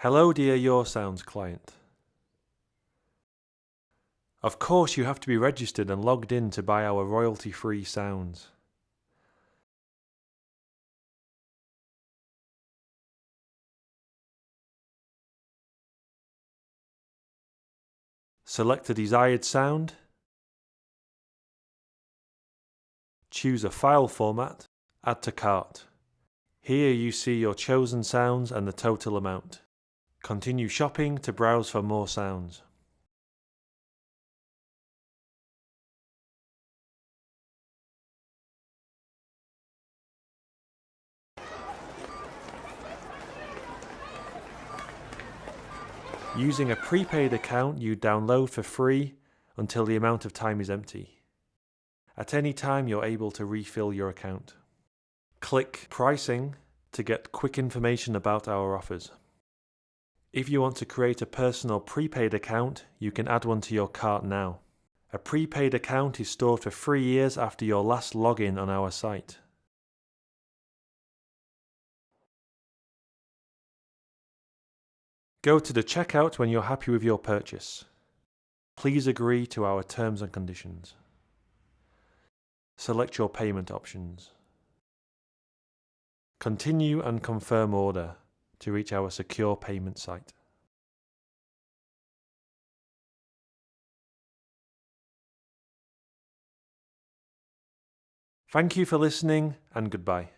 Hello dear YourSounds client. Of course you have to be registered and logged in to buy our royalty-free sounds. Select the desired sound. Choose a file format. Add to cart. Here you see your chosen sounds and the total amount. Continue shopping to browse for more sounds. Using a prepaid account, you download for free until the amount of time is empty. At any time, you're able to refill your account. Click Pricing to get quick information about our offers. If you want to create a personal prepaid account, you can add one to your cart now. A prepaid account is stored for 3 years after your last login on our site. Go to the checkout when you're happy with your purchase. Please agree to our terms and conditions. Select your payment options. Continue and confirm order to reach our secure payment site. Thank you for listening and goodbye.